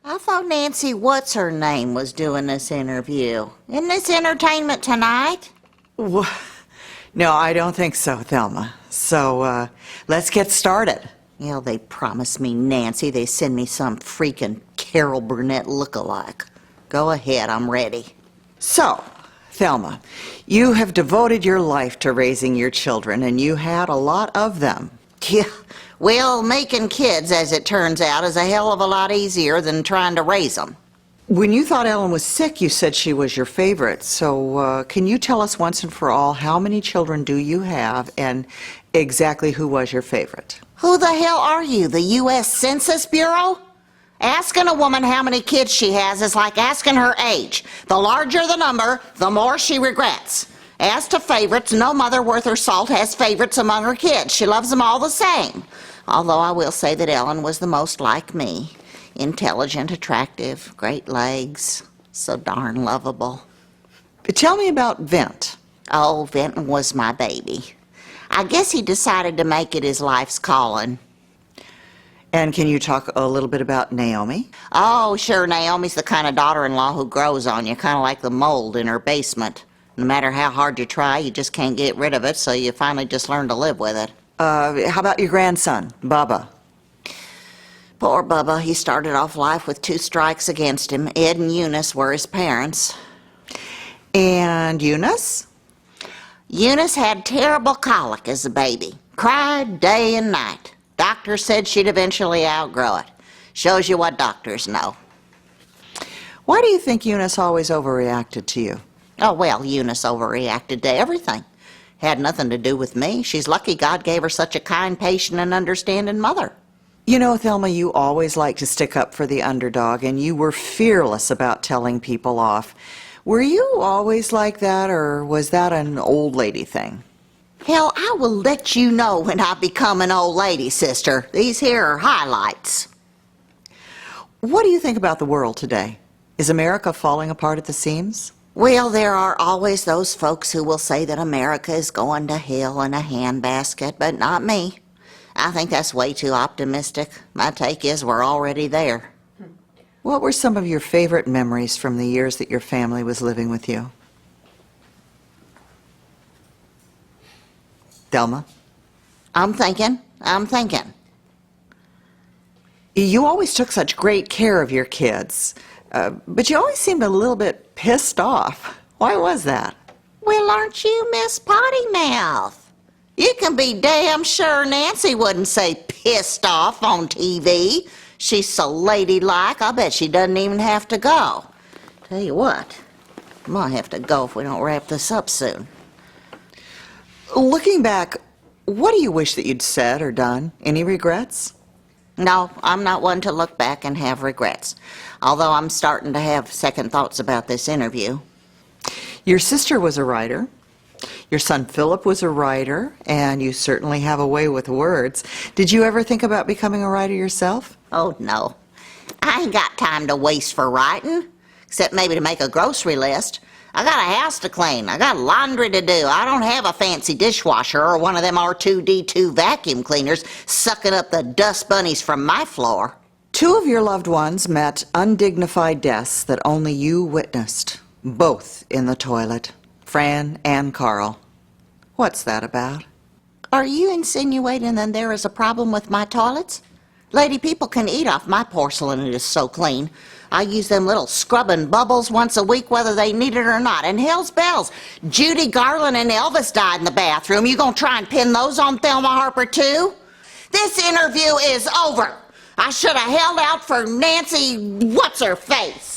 I thought Nancy What's-Her-Name was doing this interview. Isn't this Entertainment Tonight? No, I don't think so, Thelma. So, let's get started. Yeah, they promised me Nancy. They send me some freaking Carol Burnett lookalike. Go ahead, I'm ready. So, Thelma, you have devoted your life to raising your children, and you had a lot of them. Yeah, well, making kids, as it turns out, is a hell of a lot easier than trying to raise them. When you thought Ellen was sick, you said she was your favorite. So, can you tell us once and for all, how many children do you have, and exactly who was your favorite? Who the hell are you, the U.S. Census Bureau? Asking a woman how many kids she has is like asking her age. The larger the number, the more she regrets. As to favorites, no mother worth her salt has favorites among her kids. She loves them all the same. Although I will say that Ellen was the most like me. Intelligent, attractive, great legs, so darn lovable. Tell me about Vint. Oh, Vinton was my baby. I guess he decided to make it his life's calling. And can you talk a little bit about Naomi? Oh, sure, Naomi's the kind of daughter-in-law who grows on you, kind of like the mold in her basement. No matter how hard you try, you just can't get rid of it, so you finally just learn to live with it. How about your grandson, Bubba? Poor Bubba, he started off life with 2 strikes against him. Ed and Eunice were his parents. And Eunice? Eunice had terrible colic as a baby. Cried day and night. Doctor said she'd eventually outgrow it. Shows you what doctors know. Why do you think Eunice always overreacted to you? Oh, well, Eunice overreacted to everything. Had nothing to do with me. She's lucky God gave her such a kind, patient, and understanding mother. You know, Thelma, you always like to stick up for the underdog, and you were fearless about telling people off. Were you always like that, or was that an old lady thing? Hell, I will let you know when I become an old lady, sister. These here are highlights. What do you think about the world today? Is America falling apart at the seams? Well, there are always those folks who will say that America is going to hell in a handbasket, but not me. I think that's way too optimistic. My take is we're already there. What were some of your favorite memories from the years that your family was living with you? Thelma? I'm thinking. You always took such great care of your kids, but you always seemed a little bit pissed off. Why was that? Well, aren't you Miss Potty Mouth? You can be damn sure Nancy wouldn't say pissed off on TV. She's so ladylike, I bet she doesn't even have to go. Tell you what, I might have to go if we don't wrap this up soon. Looking back, what do you wish that you'd said or done? Any regrets? No, I'm not one to look back and have regrets. Although I'm starting to have second thoughts about this interview. Your sister was a writer. Your son Philip was a writer, and you certainly have a way with words. Did you ever think about becoming a writer yourself? Oh, no. I ain't got time to waste for writing, except maybe to make a grocery list. I got a house to clean. I got laundry to do. I don't have a fancy dishwasher or one of them R2-D2 vacuum cleaners sucking up the dust bunnies from my floor. 2 of your loved ones met undignified deaths that only you witnessed, both in the toilet. Fran and Carl. What's that about? Are you insinuating that there is a problem with my toilets? Lady, people can eat off my porcelain. It is so clean. I use them little scrubbing bubbles once a week whether they need it or not. And hell's bells, Judy Garland and Elvis died in the bathroom. You gonna try and pin those on Thelma Harper too? This interview is over. I should have held out for Nancy What's-Her-Face.